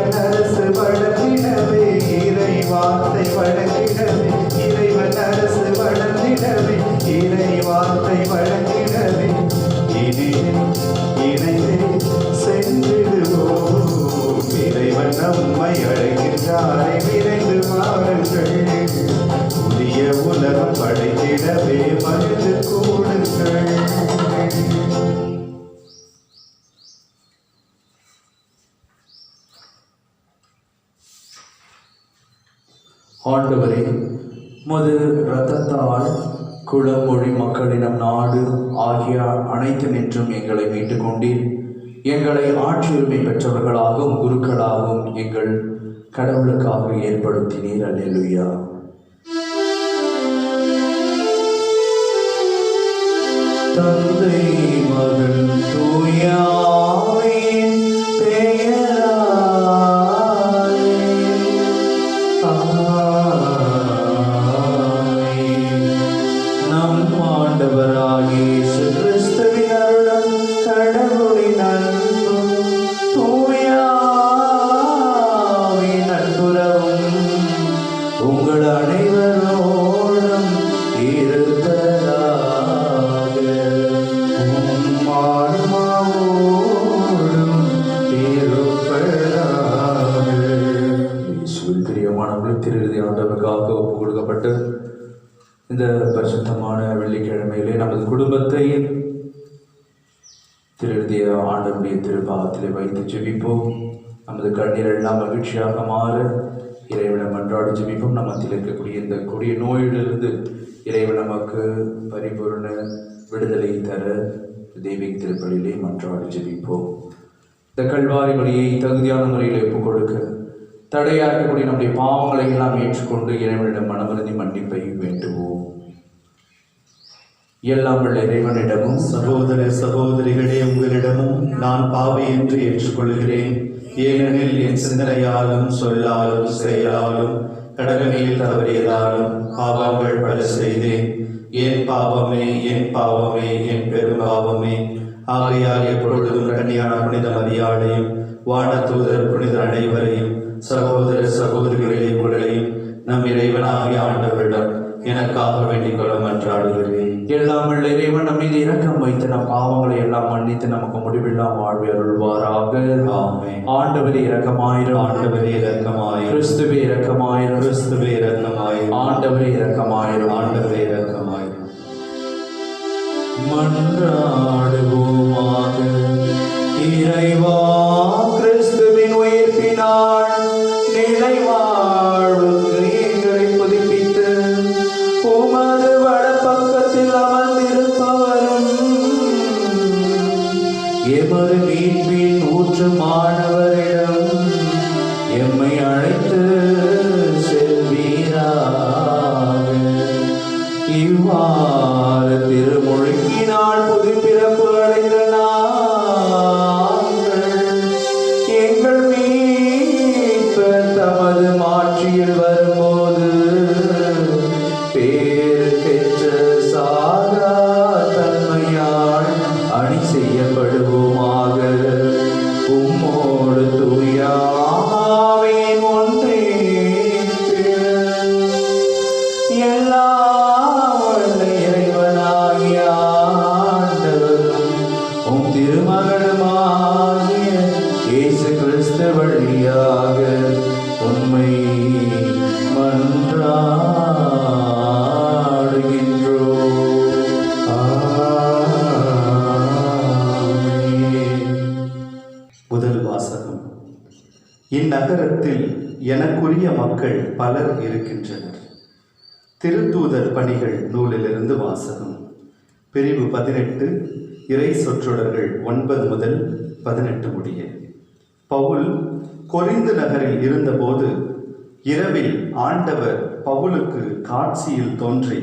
இறைவன் அரசு வளர்ந்திடவே இறை வார்த்தை வழங்கிடவே இறைவன் அரசு வளர்ந்திடவே இறை வார்த்தை வழங்கிடவே இணைந்தே சென்றிடுவோம். இறைவன் நம்மை அழைக்கின்றாரே விரைந்து வாருங்கள். புதிய உலகம் படைத்திடவே மகிழ்ந்து கூடுங்கள். ஆண்டவரே, உமது இரத்தத்தால் குளமொழி மக்களிடம் நாடு ஆகிய அனைத்து நின்றும் எங்களை மீட்டுக் கொண்டீர். எங்களை ஆட்சியுரிமை பெற்றவர்களாகவும் குருக்களாகவும் எங்கள் கடவுளுக்காக ஏற்படுத்தினீர். அல்லேலூயா. தந்தை மகன் தூயாவின் பெயராலே நம் ஆண்டவராகிய இயேசு கிறிஸ்துவின் அருளும் கடவுளின் அன்பும் தூய ஆவியின் நட்புறவும் உங்கள் அனைவரோடும் இருப்பதாக. உம் ஆன்மாவோடும் இருப்பதாக. இயேசுவில் பிரியமானவர்களே, திருஇறுதி ஆண்டவருக்காக ஒப்புக் கொடுக்கப்பட்டு இந்த பரிசுத்தமான வெள்ளிக்கிழமையிலே நமது குடும்பத்தை திருஇறுதி ஆண்டவருடைய திருப்பாதத்திலே வைத்து ஜெபிப்போம். நமது கண்ணீர் எல்லாம் மகிழ்ச்சியாக மாற இறைவனை மன்றாடி ஜெபிப்போம். நம்ம மத்தியில் இருக்கக்கூடிய இந்த கொடிய நோயிலிருந்து இறைவன் நமக்கு பரிபூர்ண விடுதலை தர தெய்வீக திருப்பலியிலே மன்றாடி ஜெபிப்போம். இந்த கல்வாரி வழியை தகுதியான முறையில் ஒப்புக் கொடுக்க தடையாக இருக்கக்கூடிய நம்முடைய பாவங்களை எல்லாம் ஏற்றுக்கொண்டு இறைவனிடம் மனமருந்தி மன்னிப்பை வேண்டுவோம். எல்லாம் உள்ள இறைவனிடமும் சகோதர சகோதரிகளே, உங்களிடமும் நான் பாவி என்று ஏற்றுக்கொள்கிறேன். ஏனெனில் என் சிந்தனையாலும் சொல்லாலும் செயலாலும் கடமையில் தவறியதாலும் பாவங்கள் பல செய்தேன். என் பாவமே என் பாவமே என் பெரும் பாவமே. ஆகையால் எப்பொழுதும் கன்னியான புனித மரியாதையும் வான தூதர் புனிதர் அனைவரையும் சகோதர சகோதரிகளே உங்களையும் நம் இறைவனாகிய ஆண்டவரிடம் எனக்காக வேண்டிக் கொள்ள மன்றாடுகிறேன். எல்லாம் உள்ள இறைவன் நம் மீது இரக்கம் வைத்து நம் பாவங்களை எல்லாம் மன்னித்து நமக்கு முடிவில்லாம் வாழ்வை அருள்வாராக. ஆமென். ஆண்டவரே இரக்கமாயிரும். ஆண்டவரே இரக்கமாயிரும். கிறிஸ்துவே இரக்கமாயிரும். கிறிஸ்துவே இரக்கமாயிரும். ஆண்டவரே இரக்கமாயிரும். ஆண்டவரே இரக்கமாயிரும். மன்றாடுவோமாக. இறைவா, கிறிஸ்துவின் உயிர்ப்பினால் நிலை வாழ்வுக்கு எங்களை புதுப்பித்து உமது வடபக்கத்தில் அமர்ந்திருப்பவரும் எமது மீட்பின் ஊற்றுமானவரிடம் எம்மை அழைத்து செல்வீராக. இவ்வாறு திருமுழுக்கினால் புது பிறப்பு அடைந்த எங்கள் மீட்பர் தமது மாட்சியில் வரும்போது பேர் பெற்ற சாகா தன்மையால் அணி செய்யப்படுவோமாக. உம்மோடு தூய ஆவியின் ஒன்றே எல்லாம் வல்ல இறைவனாகிய ஆண்டவரும் உம் திருமகனுமாகிய இயேசு கிறிஸ்து வழியாக உம்மை மன்றாடுகின்றோம். முதல் வாசகம். இந்நகரத்தில் எனக்குரிய மக்கள் பலர் இருக்கின்றனர். திருத்தூதர் பணிகள் நூலிலிருந்து வாசகம். பிரிவு 18, இறை சொற்றொடர்கள் 9 முதல் 18 முடிய. பவுல் கொரிந்து நகரில் இருந்தபோது இரவில் ஆண்டவர் பவுலுக்கு காட்சியில் தோன்றி,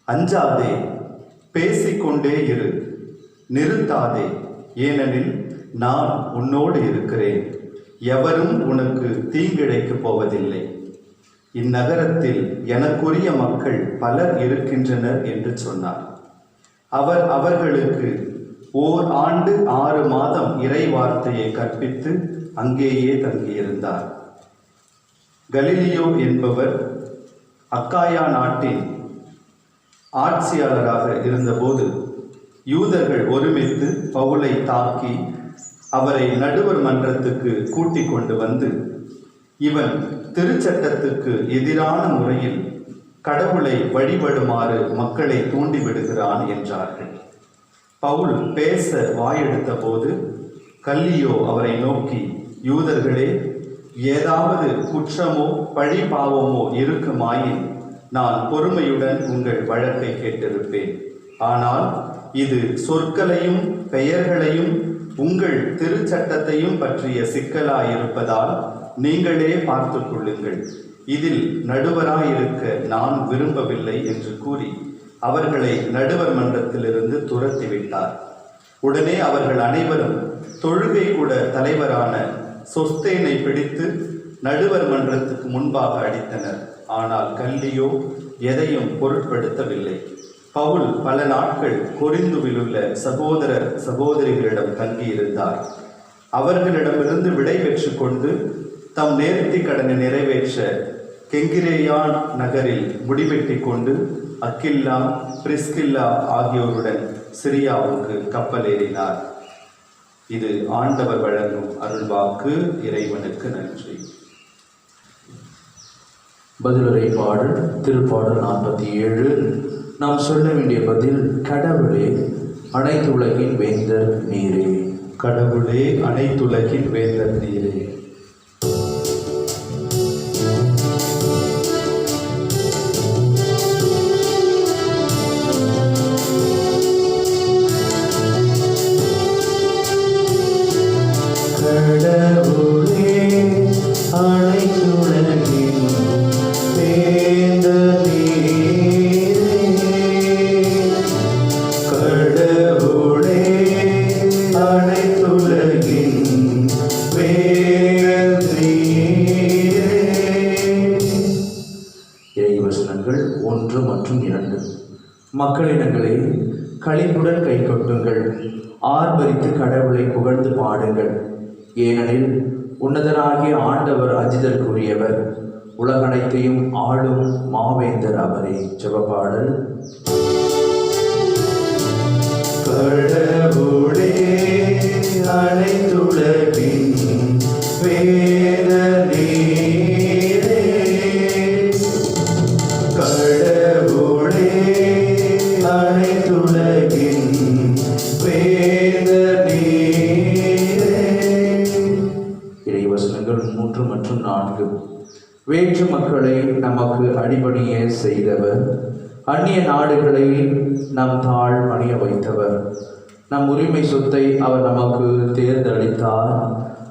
அஞ்சாதே, பேசிக்கொண்டே இரு, நிறுத்தாதே, ஏனெனில் நான் உன்னோடு இருக்கிறேன், எவரும் உனக்கு தீங்கிழைக்கப் போவதில்லை. இந்நகரத்தில் எனக்குரிய மக்கள் பலர் இருக்கின்றனர் என்று சொன்னார். அவர் அவர்களுக்கு 1 ஆண்டு 6 மாதம் இறை வார்த்தையை கற்பித்து அங்கேயே தங்கியிருந்தார். கலிலியோ என்பவர் அக்காயா நாட்டின் ஆட்சியாளராக இருந்தபோது யூதர்கள் ஒருமித்து பவுலை தாக்கி அவரை நடுவர் மன்றத்துக்கு கூட்டிக் கொண்டு வந்து, இவன் திருச்சட்டத்துக்கு எதிரான முறையில் கடவுளை வழிபடுமாறு மக்களை தூண்டிவிடுகிறான் என்றார்கள். பவுல் பேச வாயெடுத்த போது கல்லியோ அவரை நோக்கி, யூதர்களே, ஏதாவது குற்றமோ பழி பாவமோ இருக்குமாயின் நான் பொறுமையுடன் உங்கள் வழக்கை கேட்டிருப்பேன். ஆனால் இது சொற்களையும் பெயர்களையும் உங்கள் திருச்சட்டத்தையும் பற்றிய சிக்கலாயிருப்பதால் நீங்களே பார்த்து கொள்ளுங்கள். இதில் நடுவராயிருக்க நான் விரும்பவில்லை என்று கூறி அவர்களை நடுவர் மன்றத்திலிருந்து துரத்திவிட்டார். உடனே அவர்கள் அனைவரும் தொழுகை கூட தலைவரான சொஸ்தேனை பிடித்து நடுவர் மன்றத்துக்கு முன்பாக அடித்தனர். ஆனால் கல்லியோ எதையும் பொருட்படுத்தவில்லை. பவுல் பல நாட்கள் கொரிந்துவிலுள்ள சகோதரர் சகோதரிகளிடம் தங்கியிருந்தார். அவர்களிடமிருந்து விடை பெற்று கொண்டு தம் நேர்த்தி கடனை நிறைவேற்ற கெங்கிரேயான் நகரில் முடிவெட்டி கொண்டு அக்கில்லா, பிரிஸ்கில்லா ஆகியோருடன் சிரியாவுக்கு கப்பலேறினார். இது ஆண்டவர் வழங்கும் அருள்வாக்கு. இறைவனுக்கு நன்றி. பதிலுரை பாடல் திருப்பாடல் 47. நாம் சொல்ல வேண்டிய பதில்: கடவுளே, அனைத்துலகின் வேந்தர் நீரே. கடவுளே, அனைத்துலகின் வேந்தர் நீரே. இறைவசனங்கள் 1 மற்றும் 2. மக்களினங்களே, களிப்புடன் கை கொட்டுங்கள், ஆர்ப்பரித்து கடவுளை புகழ்ந்து பாடுங்கள். ஏனெனில் உன்னதராகிய ஆண்டவர் அஞ்சுதற்குரியவர், உலகனைத்தையும் ஆளும் மாவேந்தர் அவரே. ஜெபப்பாடல். கடவுளே, அனைத்துலகின் வேந்தர் நீரே. கடவுளே, அனைத்துலகின் வேந்தர் நீரே. இறைவசனங்கள் 3 மற்றும் 4. வேற்று மக்களை நமக்கு அடிபணிய செய்தவர், அந்நிய நாடுகளை நம் தாழ் பணிய வைத்தவர். நம் உரிமை சொத்தை அவர் நமக்கு தேர்ந்தளித்தார்.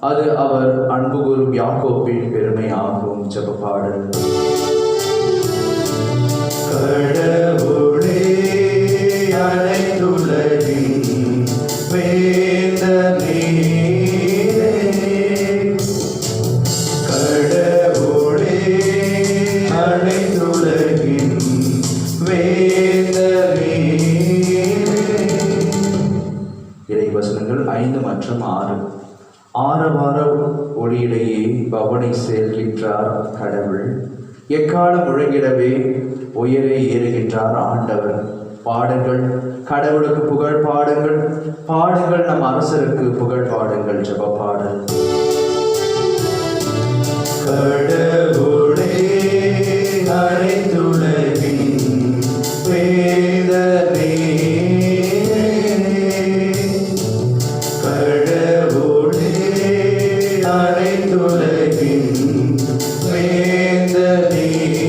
அது அவர் அன்பு கூறும் யாக்கோப்பின் பெருமையாகும். ஜெபப்பாடல். கடவுளே, அனைத்துலகின் வேந்தர் நீரே. கடவுளே, அனைத்துலகின் வேந்தர் நீரே. இறைவசனங்கள் 5 மற்றும் 6. ஆரவார ஒளியிலேயே பவனை சேர்க்கின்றார் கடவுள். எக்காலம் முழங்கிடவே உயரே ஏறுகின்றார் ஆண்டவர். பாடுங்கள், கடவுளுக்கு புகழ் பாடுங்கள், பாடுங்கள், நம் அரசருக்கு புகழ் பாடுங்கள். ஜெபப்பாடல். கடவுளே, அனைத்துலகின் வேந்தர் நீரே. கடவுளே, அனைத்துலகின் வேந்தர் நீரே.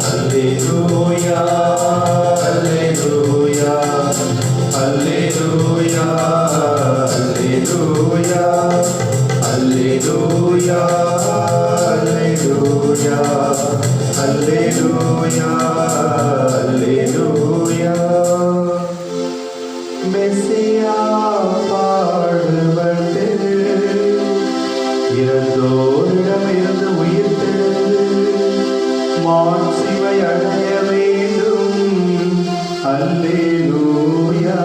Alleluia, alleluia, alleluia, alleluia, alleluia, alleluia, alleluia, alleluia. மெசியா பாடுபட்டு இறந்தோரிடமிருந்து உயிர்த்தெழுந்து மாட்சிமை அடைய வேண்டும். அல்லேலூயா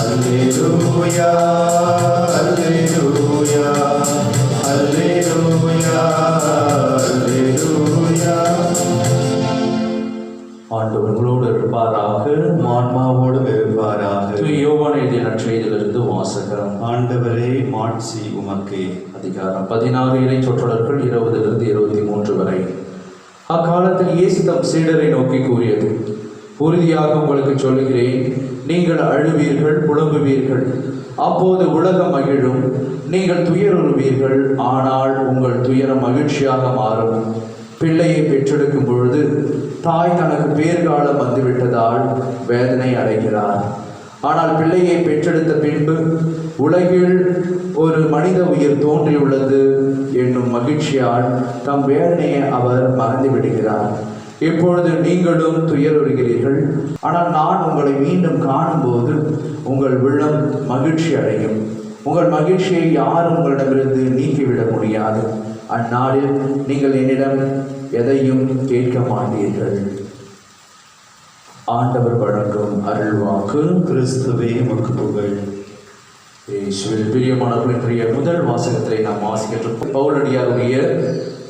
அல்லேலூயா அல்லேலூயா அல்லேலூயா அல்லேலூயா. ஆண்டவர் உங்களோடு இருப்பாராக, ஆன்மாவோடும் இருப்பாராக. யோவான் எழுதிய நற்செய்தியிலிருந்து வாசகம். ஆண்டவரே, மாட்சி உமக்கே. அதிகாரம் 16 இறை சொற்றொடர்கள் 20 - 23 வரை. அக்காலத்தில் இயேசு தம் சீடரை நோக்கி கூறியது: உறுதியாக உங்களுக்கு சொல்லுகிறேன், நீங்கள் அழுவீர்கள், புலம்புவீர்கள், அப்போது உலகம் மகிழும். நீங்கள் துயருறுவீர்கள், ஆனால் உங்கள் துயரம் மகிழ்ச்சியாக மாறும். பிள்ளையை பெற்றெடுக்கும் பொழுது தாய் தனக்கு பேர்காலம் வந்துவிட்டதால் வேதனை அடைகிறார். ஆனால் பிள்ளையை பெற்றெடுத்த பின்பு உலகில் ஒரு மனித உயிர் தோன்றியுள்ளது என்னும் மகிழ்ச்சியால் தம் வேதனையை அவர் மறந்து விடுகிறார். இப்பொழுது நீங்களும் துயருறுகிறீர்கள், ஆனால் நான் உங்களை மீண்டும் காணும்போது உங்கள் உள்ளம் மகிழ்ச்சி அடையும். உங்கள் மகிழ்ச்சியை யாரும் உங்களிடமிருந்து நீக்கிவிட முடியாது. அந்நாளில் நீங்கள் என்னிடம் எதையும் கேட்க மாட்டீர்கள். ஆண்டவர் வழங்கும் அருள்வாக்கு. கிறிஸ்துவே உமக்கு புகழ். இயேசுவில் பிரியமானவர்கள், இன்றைய முதல் வாசகத்தை நாம் வாசிக்கின்றோம். பவுலடியாருடைய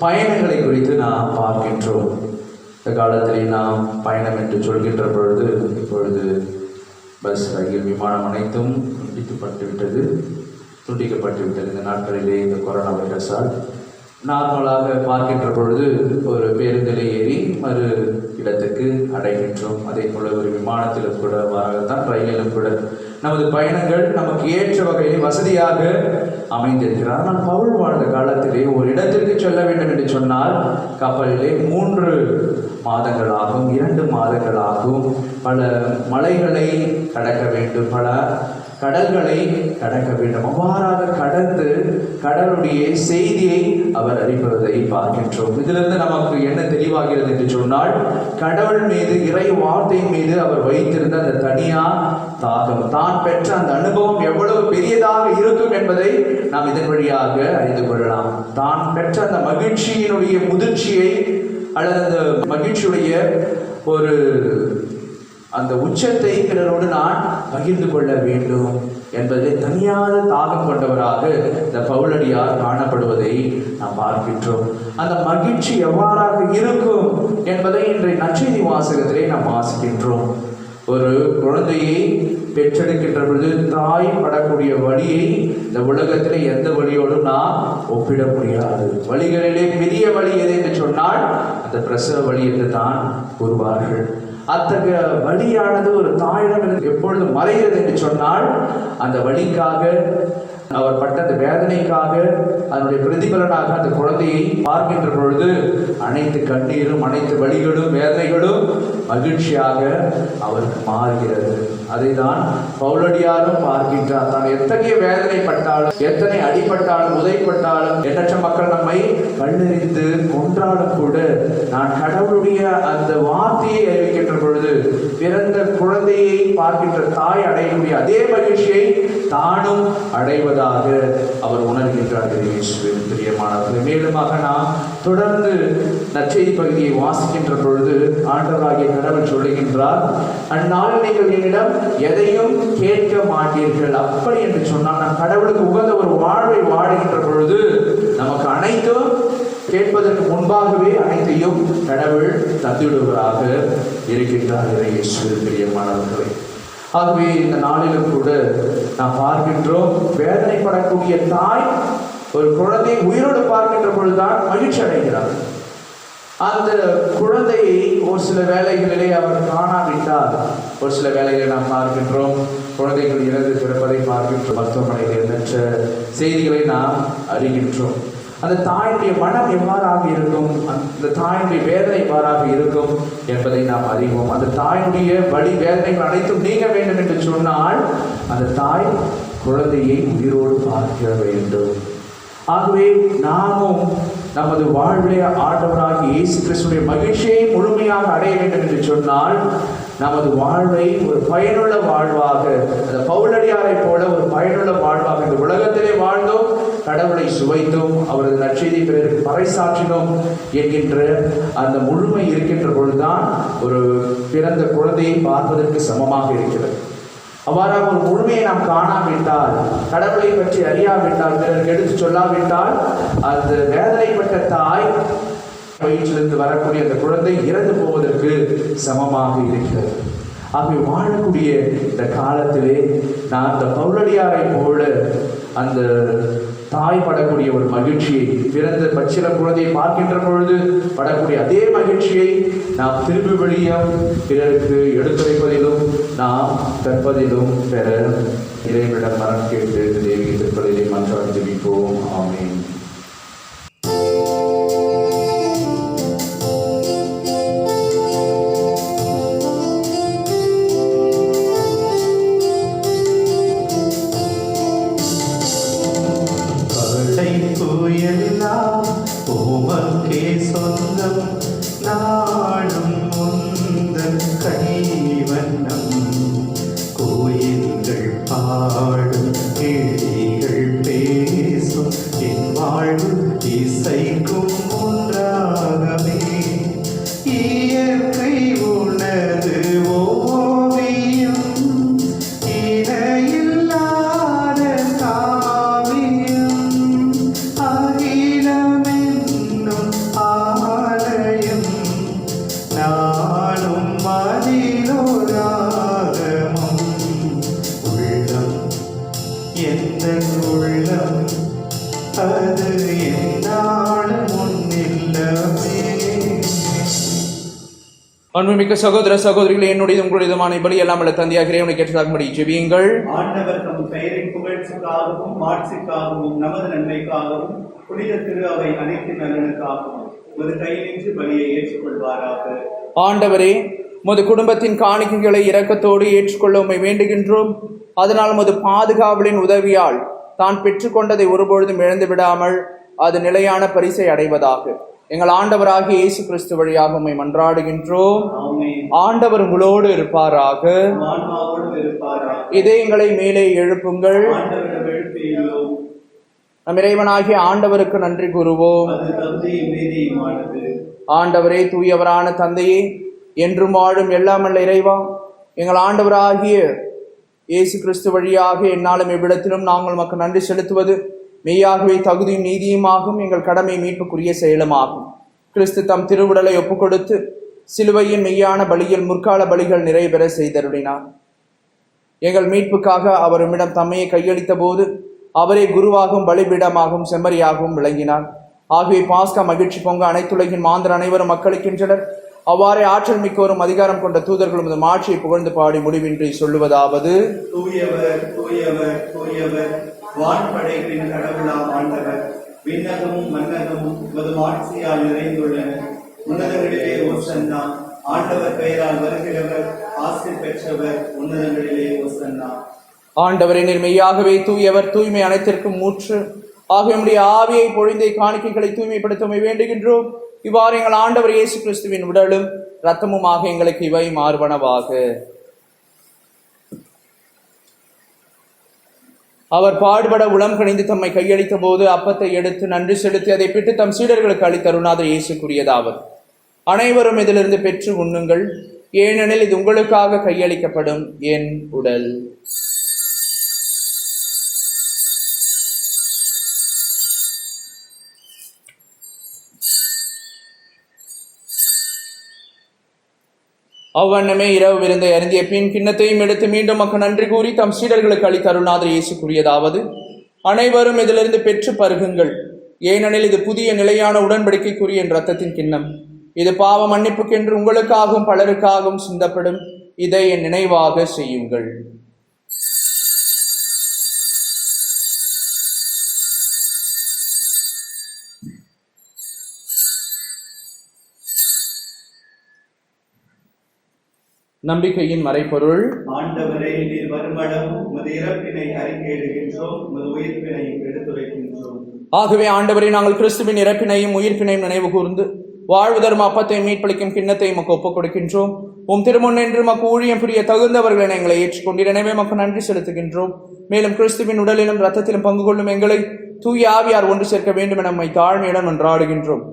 பயணங்களை குறித்து நாம் பார்க்கின்றோம். இந்த காலத்திலே நாம் பயணம் என்று சொல்கின்ற பொழுது இப்பொழுது பஸ், ரயில், விமானம் அனைத்தும் துண்டிக்கப்பட்டு விட்டது. இந்த நாட்களிலே இந்த கொரோனா வைரஸால் நார்மலாக பார்க்கின்ற பொழுது ஒரு பேருந்திலே ஏறி மறு இடத்துக்கு அடைகின்றோம். அதே போல ஒரு விமானத்திலும் கூட வாரத்தான், ரயிலிலும் கூட நமது பயணங்கள் நமக்கு ஏற்ற வகையில் வசதியாக அமைந்திருக்கிறார். ஆனால் பவுல் வாழ்ந்த காலத்திலே ஒரு இடத்திற்கு செல்ல வேண்டும் என்று சொன்னால் கப்பலிலே 3 மாதங்களாகும், 2 மாதங்களாகும். பல மலைகளை கடக்க வேண்டும், பல கடல்களை கடக்க வேண்டும். அவ்வாறாக கடந்து கடலுடைய செய்தியை அவர் அறிப்பதை பார்க்கின்றோம். இதிலிருந்து நமக்கு என்ன தெளிவாகிறது என்று சொன்னால், கடவுள் மீது, இறை வார்த்தையின் மீது அவர் வைத்திருந்த அந்த தனியா தாகம், தான் பெற்ற அந்த அனுபவம் எவ்வளவு பெரியதாக இருக்கும் என்பதை நாம் இதன் வழியாக அறிந்து கொள்ளலாம். தான் பெற்ற அந்த மகிழ்ச்சியினுடைய முதிர்ச்சியை அல்லது அந்த மகிழ்ச்சியுடைய ஒரு அந்த உச்சத்தை பிறரோடு நான் பகிர்ந்து கொள்ள வேண்டும் என்பதை தனியாத தாகம் கொண்டவராக இந்த பவுலடியார் காணப்படுவதை நாம் பார்க்கின்றோம். அந்த மகிழ்ச்சி எவ்வாறாக இருக்கும் என்பதை இன்றைய நற்செய்தி வாசகத்திலே நாம் வாசிக்கின்றோம். ஒரு குழந்தையை பெற்றெடுக்கின்ற பொழுது தாய் படக்கூடிய வழியை இந்த உலகத்தில் எந்த வழியோடும் நாம் ஒப்பிட முடியாது. வழிகளிலே பெரிய வழி எது என்று சொன்னால் அந்த பிரசவ வழி என்று தான் கூறுவார்கள். அத்தகைய வழியானது ஒரு தாயிடம் எப்பொழுது மறைகிறது என்று சொன்னால் அந்த வழிக்காக, அவர் பட்ட அந்த வேதனைக்காக, அதனுடைய பிரதிபலனாக அந்த குழந்தையை பார்க்கின்ற பொழுது அனைத்து கண்ணீரும், அனைத்து வலிகளும், வேதனைகளும் மகிழ்ச்சியாக அவருக்கு மாறுகிறது. அதை தான் பவுலடியாரும் பார்க்கின்றார். தான் எத்தகைய வேதனைப்பட்டாலும், எத்தனை அடிப்பட்டாலும், உதைப்பட்டாலும், எண்ணற்ற மக்கள் நம்மை கல்லெறிந்து கொன்றாலும் கூட நான் கடவுளுடைய அந்த வார்த்தையை அறிவிக்கின்ற பொழுது பிறந்த குழந்தையை பார்க்கின்ற தாய் அடையக்கூடிய அதே மகிழ்ச்சியை தானும் அடைவதாக அவர் உணர்கின்றார். இயேசுவின் பிரியமானவர்களே, மேலுமாக நாம் தொடர்ந்து நற்செய்தி பகுதியை வாசிக்கின்ற பொழுது ஆண்டவராகிய கடவுள் சொல்லுகின்றார், அந்நாளில் நீங்கள் என்னிடம் எதையும் கேட்க மாட்டீர்கள். அப்படி என்று சொன்னால் நாம் கடவுளுக்கு உகந்த ஒரு வாழ்வை வாழுகின்ற பொழுது நமக்கு அனைத்தும் கேட்பதற்கு முன்பாகவே அனைத்தையும் கடவுள் தந்துவிடுவராக இருக்கின்றார். இயேசுவின் பிரியமானவர்களே, ஆகவே இந்த நாளிலும் கூட நாம் பார்க்கின்றோம், வேதனைப்படக்கூடிய தாய் ஒரு குழந்தை உயிரோடு பார்க்கின்ற பொழுதுதான் மகிழ்ச்சி அடைகிறார். அந்த குழந்தையை ஒரு சில வேளைகளிலே அவர் காணாவிட்டார். ஒரு சில வேளைகளில் நாம் பார்க்கின்றோம், குழந்தைகள் இறந்து பிறப்பதை பார்க்கின்றோம். மருத்துவமனையில் எண்ணற்ற செய்திகளை நாம் அறிகின்றோம். அந்த தாயினுடைய மனம் எவ்வாறாக இருக்கும், அந்த தாயினுடைய வேதனை எவ்வாறாக இருக்கும் என்பதை நாம் அறிவோம். அந்த தாயினுடைய வலி, வேதனைகள் அனைத்தும் நீங்க வேண்டும் என்று சொன்னால் அந்த தாய் குழந்தையை உயிரோடு பார்க்க வேண்டும். ஆகவே நாமும் நமது வாழ்விலே ஆண்டவராகிய இயேசு கிறிஸ்துவின் மகிழ்ச்சியை முழுமையாக அடைய வேண்டும் என்று சொன்னால் நமது வாழ்வை ஒரு பயனுள்ள வாழ்வாக, அந்த பவுலடியாரை போல ஒரு பயனுள்ள வாழ்வாக இந்த உலகத்திலே வாழ்ந்தோம், கடவுளை சுவைத்தோம், அவரது நற்செய்தி பிறருக்கு பறைசாற்றினோம் என்கின்ற அந்த முழுமை இருக்கின்ற பொழுதுதான் ஒரு பிறந்த குழந்தையை பார்ப்பதற்கு சமமாக இருக்கிறது. அவ்வாறாக ஒரு முழுமையை நாம் காணாவிட்டால், கடவுளை பற்றி அறியாவிட்டால், பிறருக்கு எடுத்து சொல்லாவிட்டால், அந்த வேதனைப்பட்ட தாய் வயிற்றிலிருந்து வரக்கூடிய அந்த குழந்தை இறந்து போவதற்கு சமமாக இருக்கிறது. ஆகவே வாழக்கூடிய இந்த காலத்திலே நான் அந்த பவுலடியாரை போல அந்த தாய் படக்கூடிய ஒரு மகிழ்ச்சியை, பிறந்த பச்சில குழந்தையை பார்க்கின்ற பொழுது படக்கூடிய அதே மகிழ்ச்சியை நாம் திரும்பி வெளியம் பிறருக்கு எடுத்துரைப்பதிலும் நாம் கற்பதிலும் பெற இறைவனிடம் மரம் கேட்டு தேவியை திருப்பதிலே மன்றாடி ஜெபிப்போம். ஆமென். எல்லாம் உமக்கே சொந்தம், நாடும் முந்தன் கைவண்ணம். கோயில்கள் பாடும் கிளிகள் பேசும் என் வாழ்வு இசைக்கும் ஒன்றாகவே. இயற்கை உனது ஓவியம், இணையில்லாத காவியம், அகிலமென்னும் ஆலயம், நானும் மதிலோராகமம். உள்ளம் எந்த உள்ளம், அது என்னாலும் முன்னில்லமே. அன்புமிக்க சகோதர சகோதரிகளை, என்னுடைய உங்களுடையதுமான பலி எல்லாம் உள்ள தந்தையாக இறைவனை கேட்டதாகும்படி ஜெபியுங்கள். ஆண்டவர் தம் பெயரின் புகழ்ச்சிக்காகவும் மாட்சிக்காகவும் நமது நன்மைக்காகவும் புனித திரு அவை அனைத்து நலனுக்காகவும் ஒரு கையினின்று பலியை ஏற்றுக்கொள்வாராக. ஆண்டவரே, உமது குடும்பத்தின் காணிக்கைகளை இரக்கத்தோடு ஏற்றுக்கொள்ள உம்மை வேண்டுகின்றோம். அதனால் உமது பாதுகாவலின் உதவியால் தான் பெற்றுக்கொண்டதை ஒருபொழுதும் இழந்து விடாமல் அது நிலையான பரிசை அடைவதாக எங்கள் ஆண்டவராகிய இயேசு கிறிஸ்து வழியாக உம்மை மன்றாடுகின்றோம். ஆண்டவர் உங்களோடு இருப்பாராக. இதயங்களை மேலே எழுப்புங்கள். நம் இறைவனாகிய ஆண்டவருக்கு நன்றி கூறுவோம். ஆண்டவரே, தூயவரான தந்தையே, என்றும் வாழும் எல்லாமல்ல இறைவா, எங்கள் ஆண்டவராகிய இயேசு கிறிஸ்து வழியாக என்னாலும் எவ்விடத்திலும் நாங்கள் உமக்கு நன்றி செலுத்துவது மெய்யாகவே தகுதியும் நீதியுமாகும், எங்கள் கடமை மீட்புக்குரிய செயலுமாகும். கிறிஸ்து தம் திருவுடலை ஒப்புக் கொடுத்து சிலுவையின் மெய்யான பலியில் முற்கால பலிகள் நிறைவேற செய்தருளினார். எங்கள் மீட்புக்காக அவர் உம்மிடம் தம்மையை கையளித்த போது அவரே குருவாகவும் பலிபீடமாகவும் செம்மறியாகவும் விளங்கினார். ஆகிய பாஸ்கா மகிழ்ச்சி பொங்க அனைத்துலகின் மாந்தர் அனைவரும் மக்களுக்கின்றனர். அவ்வாறே ஆற்றல் மிக்கவரும் அதிகாரம் கொண்ட தூதர்களும் இந்த மாட்சியை புகழ்ந்து பாடி முடிவின்றி சொல்லுவதாவது: தூயவர் தூயவர் தூயவர், வான்படைகளின் கடவுளாம் ஆண்டவர், விண்ணகமும் மன்னகமும் உமது மாட்சியால் நிறைந்துள்ளன. உன்னதங்களிலே ஓசன்னா, ஆண்டவர் பெயரால் வருகிறவர் ஆசி பெற்றவர், உன்னதங்களிலே ஓசன்னா. ஆண்டவரே, நீர் மெய்யாகவே தூயவர், தூய்மை அனைத்திற்கும் மூற்று. ஆகிய நம்முடைய ஆவியை பொழிந்தை காணிக்கைகளை தூய்மைப்படுத்த வேண்டுகின்றோம். இவ்வாறு எங்கள் ஆண்டவர் இயேசு கிறிஸ்துவின் உடலும் இரத்தமுமாக எங்களுக்கு இவை மார்பனவாக. அவர் பாடுபட உளம் கணிந்து தம்மை கையளித்த போது அப்பத்தை எடுத்து நன்றி செலுத்தி அதை பிட்டு தம் சீடர்களுக்கு அளித்தருணாத இயேசு கூறியதாவது: அனைவரும் இதிலிருந்து பெற்று உண்ணுங்கள், ஏனெனில் இது உங்களுக்காக கையளிக்கப்படும் என் உடல். அவ்வண்ணமே இரவு விருந்தை அருந்திய பின் கிண்ணத்தையும் எடுத்து மீண்டும் மக்கள் நன்றி கூறி தம் சீடர்களுக்கு அளித்தருணாதர் இயேசு கூறியதாவது: அனைவரும் இதிலிருந்து பெற்று பருகுங்கள், ஏனெனில் இது புதிய நிலையான உடன்படிக்கைக்குரிய என் இரத்தத்தின் கிண்ணம். இது பாவ மன்னிப்புக்கென்று உங்களுக்காகவும் பலருக்காகவும் சிந்தப்படும். இதை என் நினைவாக செய்யுங்கள். நம்பிக்கையின் மறைபொருள்: ஆண்டவரே, நீர் வருமளவு உமது இறப்பினை அறிக்கையிடுகின்றோம், உமது உயிர்ப்பினை எடுத்துரைக்கின்றோம். ஆகவே ஆண்டவரே, நாங்கள் கிறிஸ்துவின் இறப்பினையும் உயிர்ப்பினையும் நினைவு கூர்ந்து வாழ்வு தரும் அப்பத்தை மீட்பளிக்கும் கிண்ணத்தை உமக்கு ஒப்புக் கொடுக்கின்றோம். உம் திருமுன் என்று மக்கு ஊழியம் புரிய தகுந்தவர்கள் என எங்களை ஏற்றுக்கொண்டீர். எனவே மக்கு நன்றி செலுத்துகின்றோம். மேலும் கிறிஸ்துவின் உடலிலும் இரத்தத்திலும் பங்கு கொள்ளும் எங்களை தூய ஆவியார் ஒன்று சேர்க்க வேண்டும் என நம்மை தாழ்மையுடன் ஒன்றாடுகின்றோம்.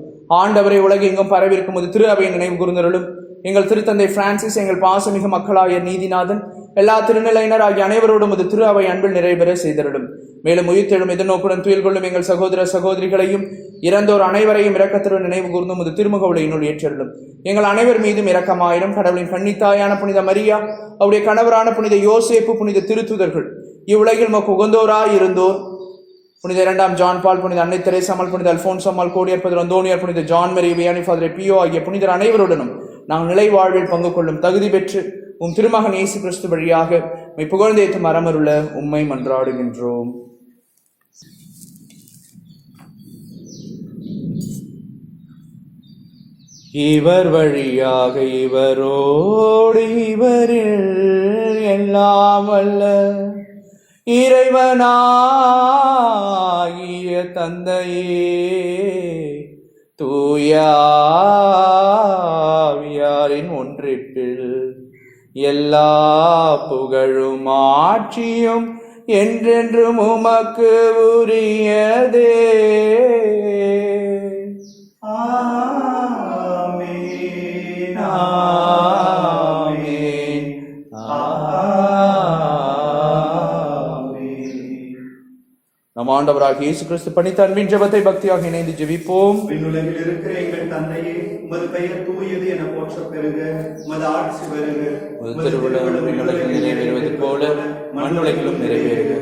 ஆண்டவரை உலகெங்கும் பரவிருக்கும் ஒரு திரு அவையை நினைவு கூர்ந்தருளும். எங்கள் திருத்தந்தை பிரான்சிஸ், எங்கள் பாசமிகு மக்களாய நீதிநாதன், எல்லா திருநிலையினர் ஆகிய அனைவரோடும் ஒரு திரு அவை அன்பில் நிறைவேற செய்தருளும். மேலும் உயிர்த்தெழும் எதிர்நோக்குடன் துயில் கொள்ளும் எங்கள் சகோதர சகோதரிகளையும் இறந்தோர் அனைவரையும் இரக்கத்துடன் நினைவு கூர்ந்தும் ஒரு திருமுக உலகினுள் ஏற்றருளும். எங்கள் அனைவர் மீதும் இரக்கமாயிரம். கடவுளின் கன்னித்தாயான புனித மரியா, அவருடைய கணவரான புனித யோசேப்பு, புனித திருத்துதர்கள், இவ்வுலகில் மக்கு உகந்தோராய் இருந்தோர் புனித 2ஆம் ஜான் பால், புனித அன்னை தெரேசாமல், புனித அல்போன்சம்மாள், கோடியர் பதர் அந்தோனியார், புனித ஜான் மேரி வியானி, ஃபாதர் பியோ ஆகிய புனிதர் அனைவருடனும் நாங்கள் நிலை வாழ்வில் பங்கு கொள்ளும் தகுதி பெற்று உம் திருமகன் இயேசு கிறிஸ்து வழியாக உம்மை புகழ்ந்தேத்தும் அறமருள உம்மை மன்றாடுகின்றோம். இவர் வழியாக இவரோடு இவரில் எல்லாம் வல்ல இறைவனாகிய தந்தையே, தூய ஆவியாரின் ஒன்றிப்பில் எல்லா புகழும் ஆட்சியும் என்றென்றும் உமக்கு உரியதே. ஆமென். ஆமென். நம் ஆண்டவராகிய இயேசு கிறிஸ்து பணித்த அன்பின் ஜெபத்தை பக்தியாக இணைந்து ஜெபிப்போம். விண்ணுலகில் இருக்கிற எங்கள் தந்தையே, உமது பெயர் தூயது என போற்றப் பெறுக. உமது ஆட்சி வருக. உமது திருவுளம் விண்ணுலகில் நிறைவேறுவது போல மண்ணுலகிலும் நிறைவேறுக.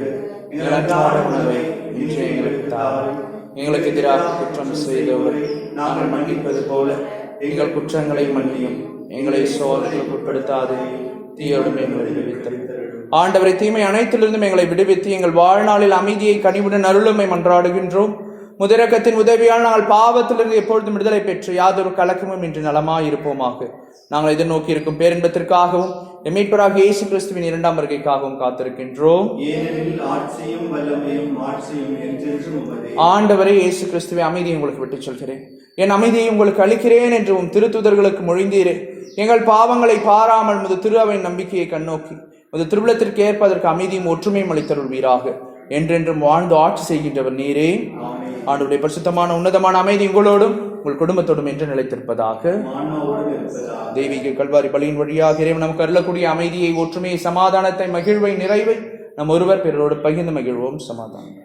எங்கள் அன்றாட உணவை இன்று எங்களுக்கு தாரும். எங்களுக்கு எதிராக குற்றம் செய்தவரை நாங்கள் மன்னிப்பது போல எங்கள் குற்றங்களை மன்னியும். எங்களை சோதனைக்கு உட்படுத்தாது, தீயோடும் எங்களை விடுவித்தல். ஆண்டவரை, தீமை அனைத்திலிருந்தும் எங்களை விடுவித்து எங்கள் வாழ்நாளில் அமைதியை கனிவுடன் அருளுமை மன்றாடுகின்றோம். முதிரக்கத்தின் உதவியால் நாங்கள் பாவத்திலிருந்து எப்பொழுதும் விடுதலை பெற்று யாதொரு கலக்கமும் இன்று நலமாயிருப்போமாக. நாங்கள் எதிர்நோக்கி இருக்கும் பேரின்பத்திற்காகவும் மீட்பராகிய இயேசு கிறிஸ்துவின் 2ஆம் வருகைக்காகவும் காத்திருக்கின்றோம். ஏனெனில் ஆட்சியும் வல்லமையும் மாட்சியும் என்றென்றும் உமதே. ஆண்டவரே இயேசு கிறிஸ்துவை, அமைதியை உங்களுக்கு விட்டுச் சொல்கிறேன், என் அமைதியை உங்களுக்கு அளிக்கிறேன் என்று உம் திருத்துதர்களுக்கு மொழிந்தீரே. எங்கள் பாவங்களை பாராமல் முது திரு அவையின் நம்பிக்கையை கண்ணோக்கி முது திருவிழத்திற்கு ஏற்பதற்கு அமைதியும் ஒற்றுமையும் அளித்தருள்வீராக. என்றென்றும் வாழ்ந்து ஆட்சி செய்கின்றவர் நீரே. ஆண்டவருடைய பரிசுத்தமான உன்னதமான அமைதி உங்களோடும் உங்கள் குடும்பத்தோடும் என்று நிலைத்திருப்பதாக. தெய்வீக கல்வாரி பலியின் வழியாக இறைவன் நமக்கு அருளக்கூடிய அமைதியை, ஒற்றுமையை, சமாதானத்தை, மகிழ்வை, நிறைவை நம் ஒருவர் பிறரோடு பகிர்ந்து மகிழ்வோம். சமாதானம்.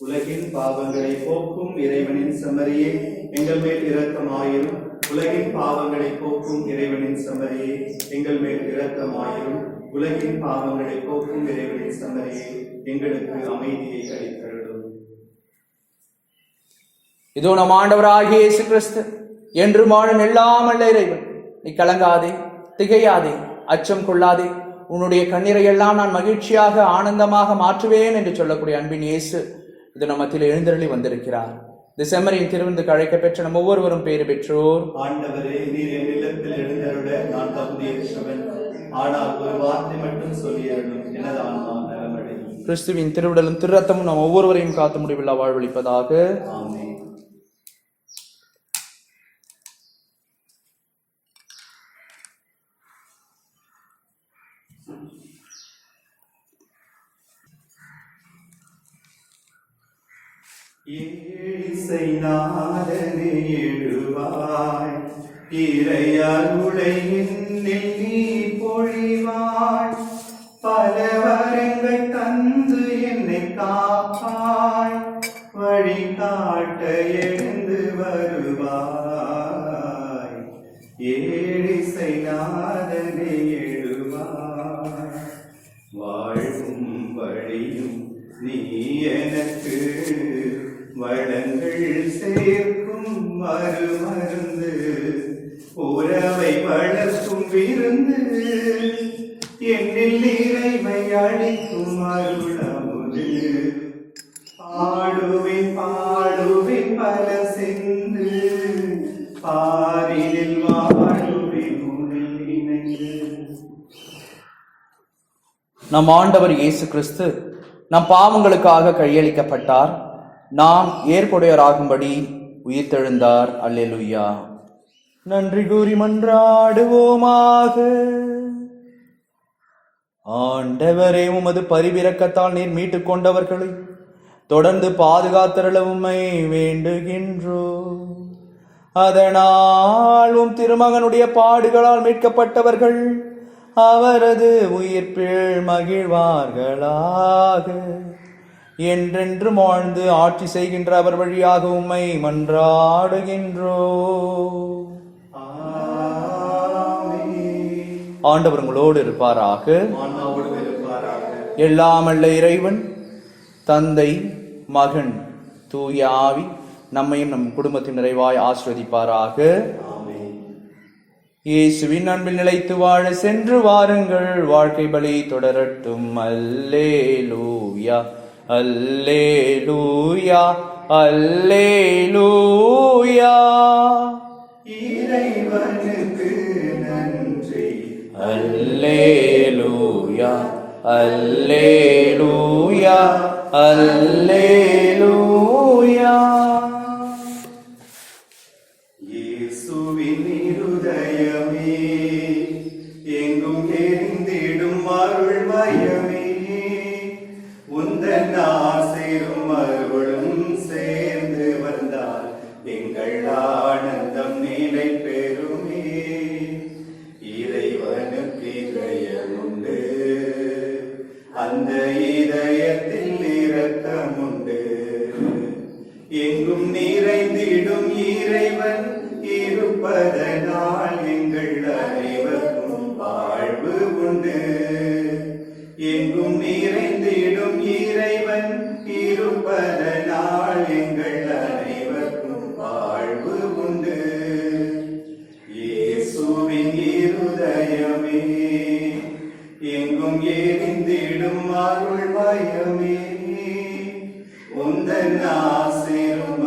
உலகின் பாவங்களை போக்கும் இறைவனின் செம்மறியே, எங்கள் மேல் இரக்கமாயிரும். உலகின் பாவங்களை போக்கும் இறைவனின் செம்மறியே, எங்கள் மேல் இரக்கமாயிரும். உலகின் பாவங்களை போக்கும் இறைவனின் செம்மறியே, எங்களுக்கு அமைதியை அளித்தருளும். இதோ நம் ஆண்டவராகிய இயேசு கிறிஸ்து என்று வாழும் எல்லாம் வல்ல இறைவன், நீ கலங்காதே, திகையாதே, அச்சம் கொள்ளாதே, உன்னுடைய கண்ணீரை எல்லாம் நான் மகிழ்ச்சியாக ஆனந்தமாக மாற்றுவேன் என்று சொல்லக்கூடிய அன்பின் இயேசு இது நம்மத்தில் எழுந்தருளி வந்திருக்கிறார். இந்த செம்மறியின் திருவிருந்துக்கு அழைக்க பெற்ற நம் ஒவ்வொருவரும் பேறு பெற்றோர். ஆண்டவரே, நீர் என் இல்லத்தில் எழுந்தருள நான் தகுதியற்றவன். ஆனால் ஒரு வார்த்தை மட்டும் சொல்லியருளும், எனது ஆன்மா நலமடையும். கிறிஸ்துவின் திருவிடலும் திருரத்தமும் நம் ஒவ்வொருவரையும் காத்து முடிவில்லா வாழ்வளிப்பதாக. ஆமென். ஏழிசை நாதனே எழுவாய், இறையருளை என்னில் நீ பொழிவாய். பல வரங்கள் தந்து என்னை காப்பாய், வழிகாட்ட எழுந்து வருவாய். ஏழிசை நாதனே எழுவாய், வாழ்வும் வழியும் நீ எனக்கு, வளங்கள் சேர்க்கும் மறுமருந்து, உறவை வளர்க்கும் விருந்து, என்னில் இறைவை அளிக்கும் அருளமுது. பாடுவேன் பாடுவேன் பல சென்று, பாரினில் வாழுவேன் உன்னில் இணைந்து. நம் ஆண்டவர் இயேசு கிறிஸ்து நம் பாவங்களுக்காக கையளிக்கப்பட்டார், நாம் ஏற்புடையராகும்படி உயிர்த்தெழுந்தார். அல்லேலூயா. நன்றி கூறி மன்றாடுவோமாக. ஆண்டவரே, உமது பரிவிரக்கத்தால் நீர் மீட்டுக் கொண்டவர்களை தொடர்ந்து பாதுகாத்தருள உம்மை வேண்டுகின்றோம். அதனால் திருமகனுடைய பாடுகளால் மீட்கப்பட்டவர்கள் அவரது உயிர்ப்பில் மகிழ்வார்களாக. என்றென்றும் வாழ்ந்து ஆட்சி செய்கின்ற அவர் வழியாக உம்மை மன்றாடுகின்றோம். ஆண்டவர் உங்களோடு இருப்பாராக. எல்லாமல்ல இறைவன் தந்தை, மகன், தூய ஆவி நம்மையும் நம் குடும்பத்தின் நிறைவாய் ஆசிர்வதிப்பாராக. இயேசுவின் அன்பில் நிலைத்து வாழ சென்று வாருங்கள். வாழ்க்கை பலி தொடரட்டும். அல்லேலூயா, அல்லேலூயா, அல்லேலூயா. இறைவனுக்கு நன்றி. அல்லேலூயா, அல்லேலூயா, அல்லேலூயா. இயேசுவின் இருதயமே, எங்கும் எரிந்திடும் அருள்மயமே, உந்தன் ஆசையும் அருளும் சேர்ந்து வந்தால் எங்கள் ஆனந்தம் நிலை பெறுமே. இறைவனுக்கு இதயமுண்டு, அந்த இதயத்தில் இரக்கமுண்டு. எங்கும் நிறைந்திடும் இறைவன் இருப்பதனால் எங்கள் அனைவருக்கும் வாழ்வு உண்டு. எங்கும் நிறைந்திடும் இறைவன் இருப்பதனால் எங்கள் அனைவருக்கும் வாழ்வு உண்டு. இயேசுவின் இருதயமே, எங்கும் எரிந்திடும் அருள்மயமே, உந்தன் ஆசீரும்